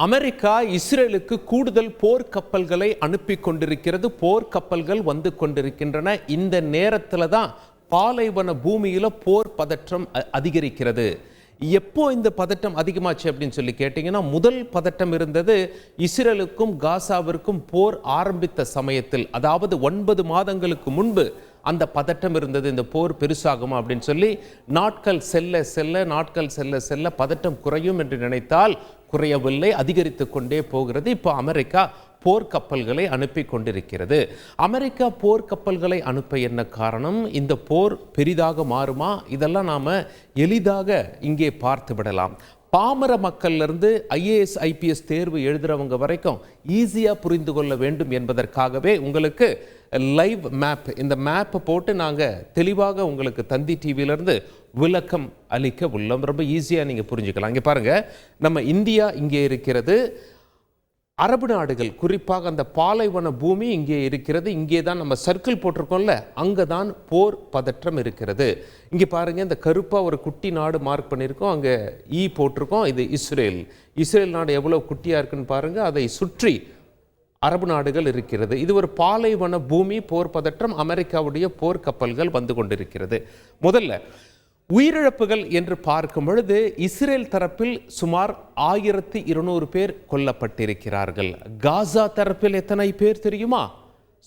America இஸ்ரேலுக்கு கூடுதல் போர்க்கப்பல்களை அனுப்பி கொண்டிருக்கிறது. போர்க்கப்பல்கள் வந்து கொண்டிருக்கின்றன. இந்த நேரத்தில் தான் பாலைவன பூமியில் போர் பதற்றம் அதிகரிக்கிறது. எப்போ இந்த பதட்டம் அதிகமாச்சு அப்படின்னு சொல்லி கேட்டீங்கன்னா, முதல் பதட்டம் இருந்தது இஸ்ரேலுக்கும் காசாவிற்கும் போர் ஆரம்பித்த சமயத்தில், அதாவது 9 மாதங்களுக்கு முன்பு அந்த பதட்டம் இருந்தது. இந்த போர் பெருசாகுமா அப்படின்னு சொல்லி நாட்கள் செல்ல செல்ல பதட்டம் குறையும் என்று நினைத்தால் குறையவில்லை, அதிகரித்து கொண்டே போகிறது. இப்போ அமெரிக்கா போர்க்கப்பல்களை அனுப்பி கொண்டிருக்கிறது. அமெரிக்கா போர்க்கப்பல்களை அனுப்ப என்ன காரணம்? இந்த போர் பெரிதாக மாறுமா? இதெல்லாம் நாம எளிதாக இங்கே பார்த்து விடலாம். பாமர மக்களிலிருந்து IAS IPS தேர்வு எழுதுறவங்க வரைக்கும் ஈஸியாக புரிந்து கொள்ள வேண்டும் என்பதற்காகவே உங்களுக்கு லைவ் மேப், இந்த மேப்பை போட்டு நாங்கள் தெளிவாக உங்களுக்கு தந்தி டிவியிலிருந்து விளக்கம் அளிக்க உள்ளோம். ரொம்ப ஈஸியாக நீங்கள் புரிஞ்சுக்கலாம். இங்கே பாருங்கள், நம்ம இந்தியா இங்கே இருக்கிறது, அரபு நாடுகள் குறிப்பாக அந்த பாலைவன பூமி இங்கே இருக்கிறது. இங்கே தான் நம்ம சர்க்கிள் போட்டிருக்கோம்ல, அங்கே தான் போர் பதற்றம் இருக்கிறது. இங்கே பாருங்கள், இந்த கருப்பாக ஒரு குட்டி நாடு மார்க் பண்ணியிருக்கோம், அங்கே போட்டிருக்கோம். இது இஸ்ரேல். இஸ்ரேல் நாடு எவ்வளோ குட்டியாக இருக்குன்னு பாருங்கள். அதை சுற்றி அரபு நாடுகள் இருக்கிறது. இது ஒரு பாலைவன பூமி, போர் பதற்றம். அமெரிக்காவுடைய போர் கப்பல்கள் வந்து கொண்டிருக்கிறது. முதல்ல உயிரிழப்புகள் என்று பார்க்கும் பொழுது இஸ்ரேல் தரப்பில் சுமார் 1200 பேர் கொல்லப்பட்டிருக்கிறார்கள். காசா தரப்பில் எத்தனை பேர் தெரியுமா?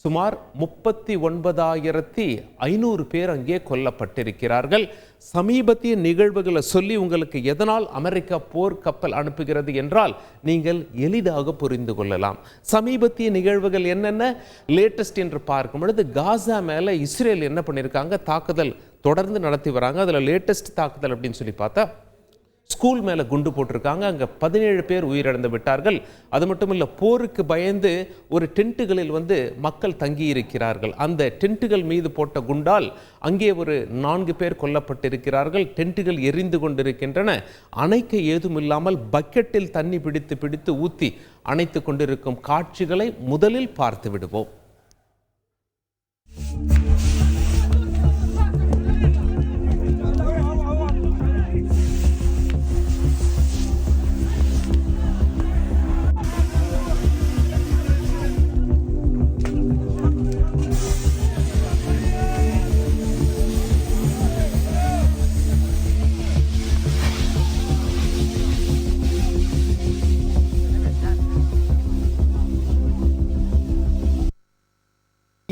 சுமார் 39,500 பேர் அங்கே கொல்லப்பட்டிருக்கிறார்கள். சமீபத்திய நிகழ்வுகளை சொல்லி உங்களுக்கு எதனால் அமெரிக்கா போர் கப்பல் அனுப்புகிறது என்றால் நீங்கள் எளிதாக புரிந்து கொள்ளலாம். சமீபத்திய நிகழ்வுகள் என்னென்ன, லேட்டஸ்ட் என்று பார்க்கும் பொழுது காசா மேலே இஸ்ரேல் என்ன பண்ணியிருக்காங்க, தாக்குதல் தொடர்ந்து நடத்தி வராங்க. அதில் லேட்டஸ்ட் தாக்குதல் அப்படின்னு சொல்லி பார்த்தா ஸ்கூல் மேலே குண்டு போட்டிருக்காங்க. அங்கே 17 பேர் உயிரிழந்து விட்டார்கள். அது மட்டும் இல்லை, போருக்கு பயந்து ஒரு டென்ட்டுகளில் மக்கள் தங்கி இருக்கிறார்கள். அந்த டென்ட்டுகள் மீது போட்ட குண்டால் அங்கே ஒரு 4 பேர் கொல்லப்பட்டிருக்கிறார்கள். டென்ட்டுகள் எரிந்து கொண்டிருக்கின்றன. அணைக்க ஏதும் இல்லாமல் பக்கெட்டில் தண்ணி பிடித்து ஊற்றி அணைத்து கொண்டிருக்கும் காட்சிகளை முதலில் பார்த்து விடுவோம்.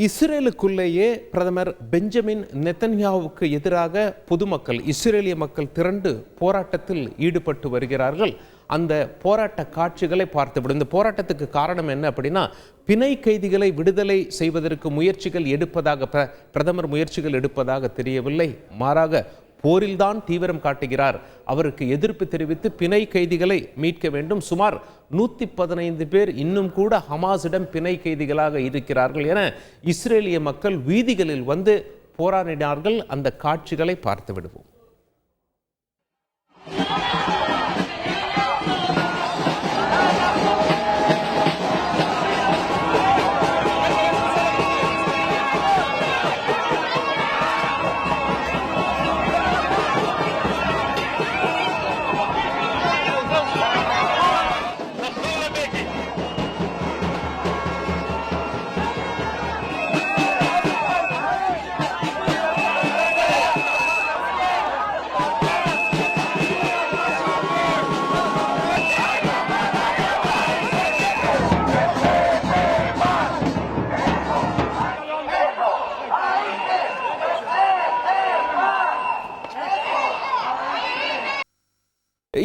இஸ்ரேலுக்குள்ளேயே பிரதமர் பெஞ்சமின் நெத்தன்யாவுக்கு எதிராக பொதுமக்கள், இஸ்ரேலிய மக்கள் திரண்டு போராட்டத்தில் ஈடுபட்டு வருகிறார்கள். அந்த போராட்ட காட்சிகளை பார்த்துவிடும். இந்த போராட்டத்துக்கு காரணம் என்ன அப்படின்னா, பிணை கைதிகளை விடுதலை செய்வதற்கு முயற்சிகள் எடுப்பதாக பிரதமர் முயற்சிகள் எடுப்பதாக தெரியவில்லை. மாறாக போரில்தான் தீவிரம் காட்டுகிறார். அவருக்கு எதிர்ப்பு தெரிவித்து பிணை கைதிகளை மீட்க வேண்டும். சுமார் 115 பேர் இன்னும் கூட ஹமாஸிடம் பிணை கைதிகளாக இருக்கிறார்கள் என இஸ்ரேலிய மக்கள் வீதிகளில் போராடினார்கள். அந்த காட்சிகளை பார்த்து விடுவோம்.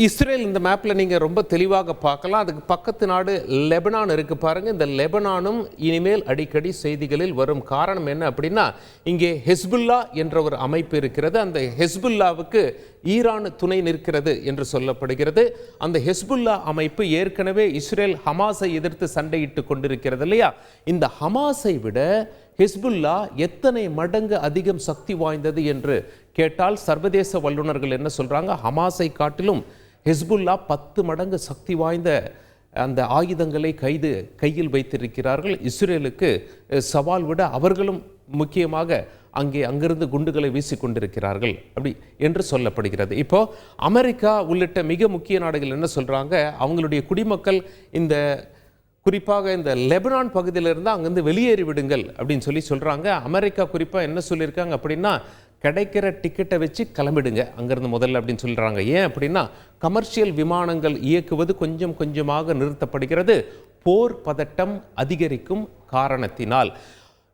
இஸ்ரேல் இந்த மேப்பில் நீங்கள் ரொம்ப தெளிவாக பார்க்கலாம். அதுக்கு பக்கத்து நாடு லெபனான் இருக்குது பாருங்கள். இந்த லெபனானும் இனிமேல் அடிக்கடி செய்திகளில் வரும். காரணம் என்ன அப்படின்னா, இங்கே ஹெஸ்புல்லா என்ற ஒரு அமைப்பு இருக்கிறது. அந்த ஹெஸ்புல்லாவுக்கு ஈரான் துணை நிற்கிறது என்று சொல்லப்படுகிறது. அந்த ஹெஸ்புல்லா அமைப்பு ஏற்கனவே இஸ்ரேல் ஹமாஸை எதிர்த்து சண்டையிட்டு கொண்டிருக்கிறது இல்லையா? இந்த ஹமாஸை விட ஹெஸ்புல்லா எத்தனை மடங்கு அதிகம் சக்தி வாய்ந்தது என்று கேட்டால் சர்வதேச வல்லுநர்கள் என்ன சொல்றாங்க, ஹமாஸை காட்டிலும் ஹெஸ்புல்லா 10 மடங்கு சக்தி வாய்ந்த அந்த ஆயுதங்களை கையில் வைத்திருக்கிறார்கள். இஸ்ரேலுக்கு சவால் விட அவர்களும் முக்கியமாக அங்கிருந்து குண்டுகளை வீசிக்கொண்டிருக்கிறார்கள் அப்படி என்று சொல்லப்படுகிறது. இப்போ அமெரிக்கா உள்ளிட்ட மிக முக்கிய நாடுகள் என்ன சொல்றாங்க, அவங்களுடைய குடிமக்கள் இந்த குறிப்பாக இந்த லெபனான் பகுதியிலிருந்து அங்கிருந்து வெளியேறி விடுங்கள் அப்படின்னு சொல்றாங்க. அமெரிக்கா குறிப்பாக என்ன சொல்லியிருக்காங்க அப்படின்னா, கிடைக்கிற டிக்கெட்டை வச்சு கிளம்பிடுங்க அங்கிருந்து முதல்ல அப்படின்னு சொல்றாங்க. ஏன் அப்படின்னா, கமர்ஷியல் விமானங்கள் இயக்குவது கொஞ்சம் கொஞ்சமாக நிறுத்தப்படுகிறது போர் பதட்டம் அதிகரிக்கும் காரணத்தினால்.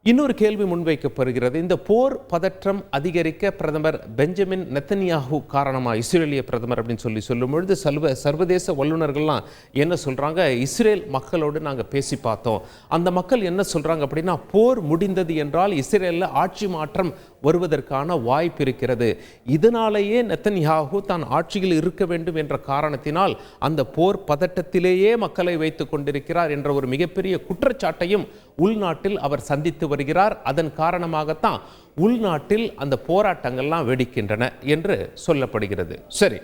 இன்னொரு கேள்வி முன்வைக்கப்படுகிறது. இந்த போர் பதற்றம் அதிகரிக்க பிரதமர் பெஞ்சமின் நெத்தன்யாஹூ காரணமா, இஸ்ரேலிய பிரதமர் அப்படின்னு சொல்லும் பொழுது சர்வதேச வல்லுநர்கள்லாம் என்ன சொல்றாங்க, இஸ்ரேல் மக்களோடு நாங்கள் பேசி பார்த்தோம். அந்த மக்கள் என்ன சொல்றாங்க அப்படின்னா, போர் முடிந்தது என்றால் இஸ்ரேலில் ஆட்சி மாற்றம் வருவதற்கான வாய்ப்பு இருக்கிறது. இதனாலேயே நெத்தன்யாஹூ தான் ஆட்சியில் இருக்க வேண்டும் என்ற காரணத்தினால் அந்த போர் பதட்டத்திலேயே மக்களை வைத்துக் கொண்டிருக்கிறார் என்ற ஒரு மிகப்பெரிய குற்றச்சாட்டையும் உள்நாட்டில் அவர் சந்தித்து வருகிறார். அதன் காரணமாகத்தான் உள்நாட்டில் அந்த போராட்டங்கள்லாம் வெடிக்கின்றன என்று சொல்லப்படுகிறது. சரி,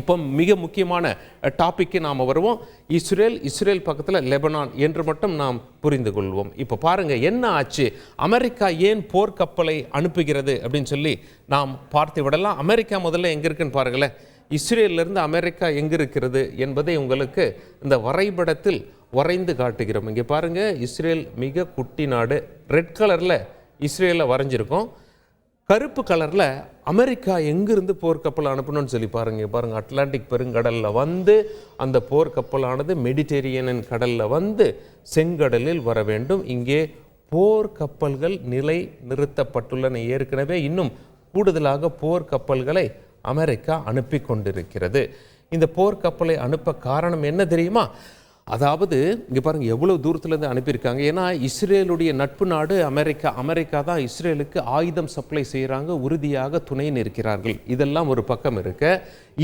இப்போ மிக முக்கியமான டாபிக்கு நாம் வருவோம். இஸ்ரேல் பக்கத்தில் லெபனான் என்று மட்டும் நாம் புரிந்து கொள்வோம். இப்போ பாருங்க என்ன ஆச்சு, அமெரிக்கா ஏன் போர்க்கப்பலை அனுப்புகிறது அப்படின்னு சொல்லி நாம் பார்த்து விடலாம். அமெரிக்கா முதல்ல எங்கே இருக்குன்னு பாருங்களேன். இஸ்ரேலிருந்து அமெரிக்கா எங்கே இருக்கிறது என்பதை உங்களுக்கு இந்த வரைபடத்தில் வரைந்து காட்டுகிறோம். இங்கே பாருங்க, இஸ்ரேல் மிக குட்டி நாடு. ரெட் கலரில் இஸ்ரேலை வரைஞ்சிருக்கோம். கருப்பு கலரில் அமெரிக்கா எங்கிருந்து போர்க்கப்பல் அனுப்பணும்னு சொல்லி பாருங்க. அட்லாண்டிக் பெருங்கடலில் வந்து அந்த போர்க்கப்பலானது மெடிட்டேரியன் கடலில் வந்து செங்கடலில் வர வேண்டும். இங்கே போர்க்கப்பல்கள் நிலை நிறுத்தப்பட்டுள்ளன. ஏற்கனவே இன்னும் கூடுதலாக போர்க்கப்பல்களை அமெரிக்கா அனுப்பி கொண்டிருக்கிறது. இந்த போர்க்கப்பலை அனுப்ப காரணம் என்ன தெரியுமா? அதாவது இங்கே பாருங்கள் எவ்வளோ தூரத்துலேருந்து அனுப்பியிருக்காங்க. ஏன்னா இஸ்ரேலுடைய நட்பு நாடு அமெரிக்கா தான் இஸ்ரேலுக்கு ஆயுதம் சப்ளை செய்கிறாங்க, உறுதியாக துணை நிற்கிறார்கள். இதெல்லாம் ஒரு பக்கம் இருக்க,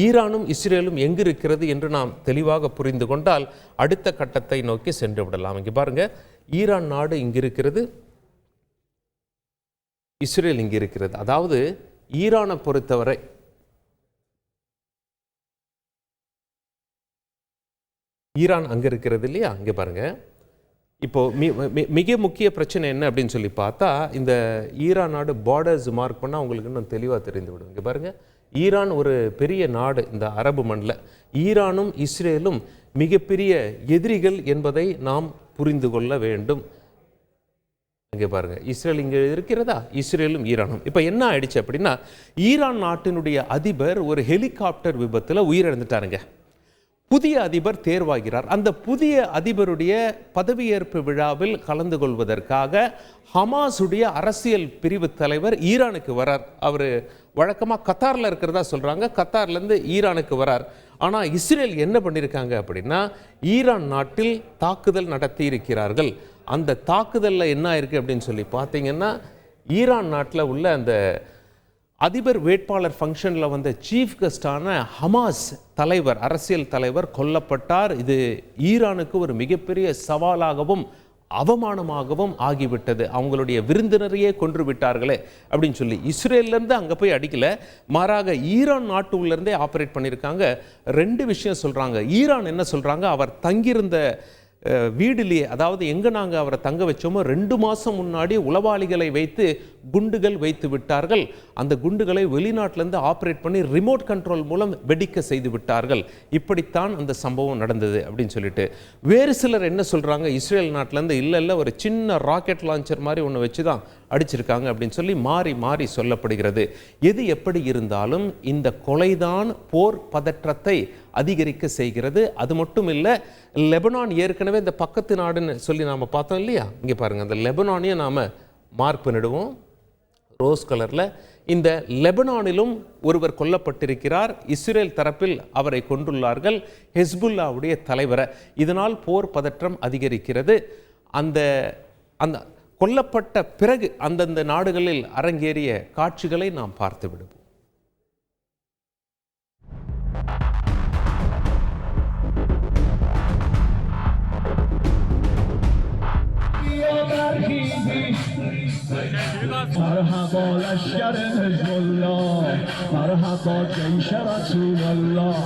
ஈரானும் இஸ்ரேலும் எங்கு இருக்கிறது என்று நாம் தெளிவாக புரிந்து கொண்டால் அடுத்த கட்டத்தை நோக்கி சென்று விடலாம். இங்கே பாருங்கள், ஈரான் நாடு இங்கே இருக்கிறது, இஸ்ரேல் இங்கே இருக்கிறது. அதாவது ஈரானை பொறுத்தவரை ஈரான் அங்கே இருக்கிறது இல்லையா? அங்கே பாருங்கள், இப்போது மிக முக்கிய பிரச்சனை என்ன அப்படின்னு சொல்லி பார்த்தா, இந்த ஈரான் நாடு பார்டர்ஸ் மார்க் பண்ணால் உங்களுக்கு இன்னும் தெளிவாக தெரிந்து விடும். இங்கே பாருங்கள், ஈரான் ஒரு பெரிய நாடு இந்த அரபு மண்ணில். ஈரானும் இஸ்ரேலும் மிகப்பெரிய எதிரிகள் என்பதை நாம் புரிந்து கொள்ள வேண்டும். இங்கே பாருங்கள், இஸ்ரேல் இங்கே இருக்கிறதா, இஸ்ரேலும் ஈரானும். இப்போ என்ன ஆயிடுச்சு அப்படின்னா, ஈரான் நாட்டினுடைய அதிபர் ஒரு ஹெலிகாப்டர் விபத்தில் உயிரிழந்துட்டாருங்க. புதிய அதிபர் தேர்வாகிறார். அந்த புதிய அதிபருடைய பதவியேற்பு விழாவில் கலந்து கொள்வதற்காக ஹமாஸுடைய அரசியல் பிரிவு தலைவர் ஈரானுக்கு வரார். அவர் வழக்கமாக கத்தாரில் இருக்கிறதா சொல்கிறாங்க. கத்தார்லேருந்து ஈரானுக்கு வரார். ஆனால் இஸ்ரேல் என்ன பண்ணியிருக்காங்க அப்படின்னா, ஈரான் நாட்டில் தாக்குதல் நடத்தி இருக்கிறார்கள். அந்த தாக்குதலில் என்ன ஆயிருக்கு அப்படின்னு சொல்லி பார்த்தீங்கன்னா, ஈரான் நாட்டில் உள்ள அந்த அதிபர் வேட்பாளர் ஃபங்க்ஷனில் வந்த சீஃப் கெஸ்டான ஹமாஸ் தலைவர், அரசியல் தலைவர் கொல்லப்பட்டார். இது ஈரானுக்கு ஒரு மிகப்பெரிய சவாலாகவும் அவமானமாகவும் ஆகிவிட்டது. அவங்களுடைய விருந்தினரையே கொன்று விட்டார்களே அப்படின்னு சொல்லி இஸ்ரேல்லேருந்து அங்கே போய் அடிக்கல, மாறாக ஈரான் நாட்டு உள்ளேருந்தே ஆப்ரேட் பண்ணியிருக்காங்க. ரெண்டு விஷயம் சொல்கிறாங்க. ஈரான் என்ன சொல்கிறாங்க, அவர் தங்கியிருந்த வீடிலேயே, அதாவது எங்கே நாங்கள் அவரை தங்க வச்சோமோ 2 மாதம் முன்னாடி உளவாளிகளை வைத்து குண்டுகள் வைத்து விட்டார்கள். அந்த குண்டுகளை வெளிநாட்டிலேருந்து ஆப்ரேட் பண்ணி ரிமோட் கண்ட்ரோல் மூலம் வெடிக்க செய்து விட்டார்கள். இப்படித்தான் அந்த சம்பவம் நடந்தது அப்படின்னு சொல்லிட்டு வேறு சிலர் என்ன சொல்கிறாங்க, இஸ்ரேல் நாட்டிலேருந்து இல்லை ஒரு சின்ன ராக்கெட் லான்ச்சர் மாதிரி ஒன்று வச்சு தான் அடிச்சிருக்காங்க அப்படின்னு சொல்லி மாறி மாறி சொல்லப்படுகிறது. எது எப்படி இருந்தாலும் இந்த கொலைதான் போர் பதற்றத்தை அதிகரிக்க செய்கிறது. அது மட்டும் இல்லை, லெபனான் ஏற்கனவே இந்த பக்கத்து நாடுன்னு சொல்லி நாம் பார்த்தோம் இல்லையா? இங்கே பாருங்கள், அந்த லெபனானையும் நாம் மார்க் பண்ணிடுவோம் ரோஸ் கலரில். இந்த லெபனானிலும் ஒருவர் கொல்லப்பட்டிருக்கிறார். இஸ்ரேல் தரப்பில் அவரை கொண்டுள்ளார்கள், ஹெஸ்புல்லாவுடைய தலைவரை. இதனால் போர் பதற்றம் அதிகரிக்கிறது. அந்த அந்த கொல்லப்பட்ட பிறகு அந்தந்த நாடுகளில் அரங்கேறிய காட்சிகளை நாம் பார்த்து விடுவோம். مرحبا لشکر حزب الله، مرحبا جیش رسول الله.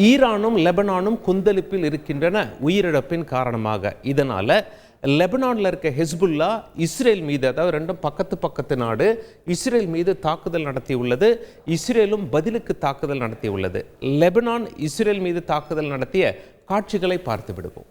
ஈரானும் லெபனானும் கொந்தளிப்பில் இருக்கின்றன உயிரிழப்பின் காரணமாக. இதனால லெபனானில் இருக்க ஹெஸ்புல்லா இஸ்ரேல் மீது, அதாவது ரெண்டும் பக்கத்து நாடு, இஸ்ரேல் மீது தாக்குதல் நடத்தியுள்ளது. இஸ்ரேலும் பதிலுக்கு தாக்குதல் நடத்தியுள்ளது. லெபனான் இஸ்ரேல் மீது தாக்குதல் நடத்திய காட்சிகளை பார்த்து விடுவோம்.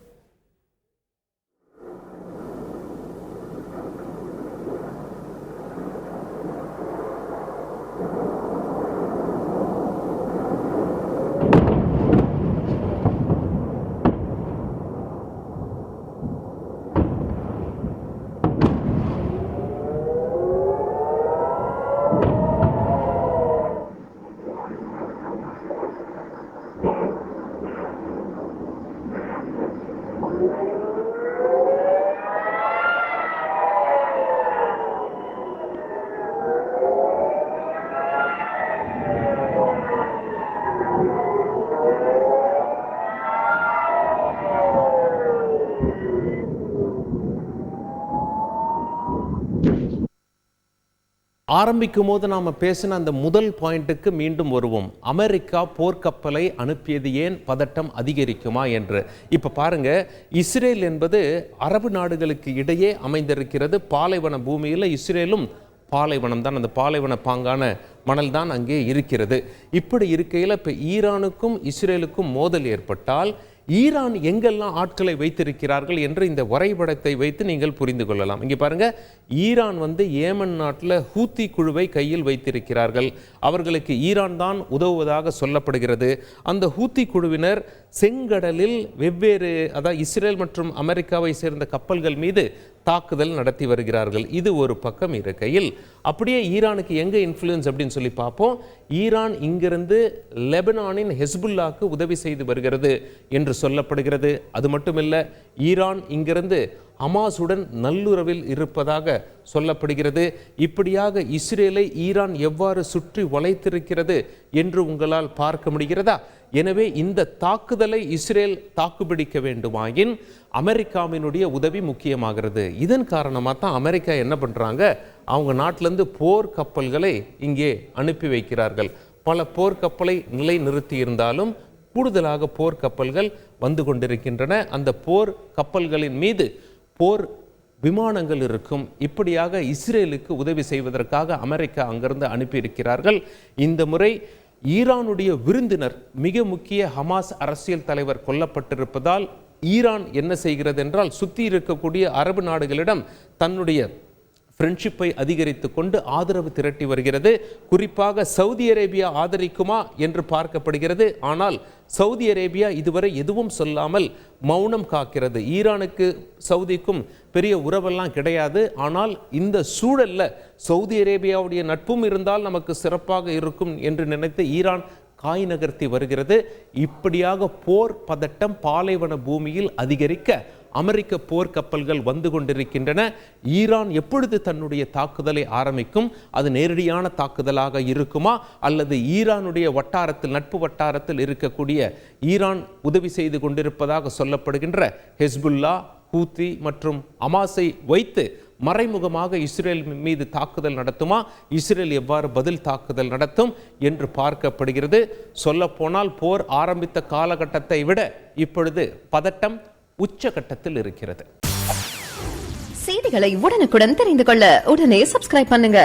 ஆரம்பிக்கும் போது நாம் பேசின அந்த முதல் பாயிண்ட்டுக்கு மீண்டும் வருவோம். அமெரிக்கா போர்க்கப்பலை அனுப்பியது ஏன் பதட்டம் அதிகரிக்குமா என்று. இப்போ பாருங்க, இஸ்ரேல் என்பது அரபு நாடுகளுக்கு இடையே அமைந்திருக்கிறது. பாலைவன பூமியில் இஸ்ரேலும் பாலைவனம் தான், அந்த பாலைவன பாங்கான மணல் தான் அங்கே இருக்கிறது. இப்படி இருக்கையில் இப்போ ஈரானுக்கும் இஸ்ரேலுக்கும் மோதல் ஏற்பட்டால் ஈரான் எங்கெல்லாம் ஆட்களை வைத்திருக்கிறார்கள் என்று இந்த வரைபடத்தை வைத்து நீங்கள் புரிந்து கொள்ளலாம். இங்கே பாருங்க, ஈரான் ஏமன் நாட்டில் ஹூத்தி குழுவை கையில் வைத்திருக்கிறார்கள். அவர்களுக்கு ஈரான் தான் உதவுவதாக சொல்லப்படுகிறது. அந்த ஹூத்தி குழுவினர் செங்கடலில் வெவ்வேறு, அதாவது இஸ்ரேல் மற்றும் அமெரிக்காவை சேர்ந்த கப்பல்கள் மீது தாக்குதல் நடத்தி வருகிறார்கள். இது ஒரு பக்கம் இருக்கையில், அப்படியே ஈரானுக்கு எங்கே இன்ஃப்ளூயன்ஸ் அப்படின்னு சொல்லி பார்ப்போம். ஈரான் இங்கிருந்து லெபனானின் ஹெஸ்புல்லாக்கு உதவி செய்து வருகிறது என்று சொல்லப்படுகிறது. அது மட்டுமில்ல, ஈரான் இங்கிருந்து ஹமாஸுடன் நல்லுறவில் இருப்பதாக சொல்லப்படுகிறது. இப்படியாக இஸ்ரேலை ஈரான் எவ்வாறு சுற்றி வளைத்திருக்கிறது என்று உங்களால் பார்க்க முடிகிறதா? எனவே இந்த தாக்குதலை இஸ்ரேல் தாக்குப்பிடிக்க வேண்டுமாயின் அமெரிக்காவினுடைய உதவி முக்கியமாகிறது. இதன் காரணமாக தான் அமெரிக்கா என்ன பண்ணுறாங்க, அவங்க நாட்டிலேருந்து போர் கப்பல்களை இங்கே அனுப்பி வைக்கிறார்கள். பல போர்க்கப்பலை நிலை நிறுத்தி இருந்தாலும் கூடுதலாக போர்க்கப்பல்கள் வந்து கொண்டிருக்கின்றன. அந்த போர் கப்பல்களின் மீது போர் விமானங்கள் இருக்கும். இப்படியாக இஸ்ரேலுக்கு உதவி செய்வதற்காக அமெரிக்கா அங்கிருந்து அனுப்பியிருக்கிறார்கள். இந்த முறை ஈரானுடைய விருந்தினர், மிக முக்கிய ஹமாஸ் அரசியல் தலைவர் கொல்லப்பட்டிருப்பதால் ஈரான் என்ன செய்கிறது என்றால், சுற்றி இருக்கக்கூடிய அரபு நாடுகளிடம் தன்னுடைய ஃப்ரெண்ட்ஷிப்பை அதிகரித்து கொண்டு ஆதரவு திரட்டி வருகிறது. குறிப்பாக சவுதி அரேபியா ஆதரிக்குமா என்று பார்க்கப்படுகிறது. ஆனால் சவுதி அரேபியா இதுவரை எதுவும் சொல்லாமல் மௌனம் காக்கிறது. ஈரானுக்கு சவுதிக்கும் பெரிய உறவெல்லாம் கிடையாது. ஆனால் இந்த சூழல்ல சவுதி அரேபியாவுடைய நட்பும் இருந்தால் நமக்கு சிறப்பாக இருக்கும் என்று நினைத்து ஈரான் காய் நகர்த்தி வருகிறது. இப்படியாக போர் பதட்டம் பாலைவன பூமியில் அதிகரிக்க அமெரிக்க போர்க்கப்பல்கள் வந்து கொண்டிருக்கின்றன. ஈரான் எப்பொழுது தன்னுடைய தாக்குதலை ஆரம்பிக்கும்? அது நேரடியான தாக்குதலாக இருக்குமா, அல்லது ஈரானுடைய வட்டாரத்தில், நட்பு வட்டாரத்தில் இருக்கக்கூடிய ஈரான் உதவி செய்து கொண்டிருப்பதாக சொல்லப்படுகின்ற ஹெஸ்புல்லா, ஹூத்தி மற்றும் ஹமாஸை வைத்து மறைமுகமாக இஸ்ரேல் மீது தாக்குதல் நடத்துமா? இஸ்ரேல் எவ்வாறு பதில் தாக்குதல் நடத்தும் என்று பார்க்கப்படுகிறது. சொல்லப்போனால் போர் ஆரம்பித்த காலகட்டத்தை விட இப்பொழுது பதட்டம் உச்சகட்டத்தில் இருக்கிறது. செய்திகளை உடனுக்குடன் தெரிந்து கொள்ள உடனே சப்ஸ்கிரைப் பண்ணுங்க.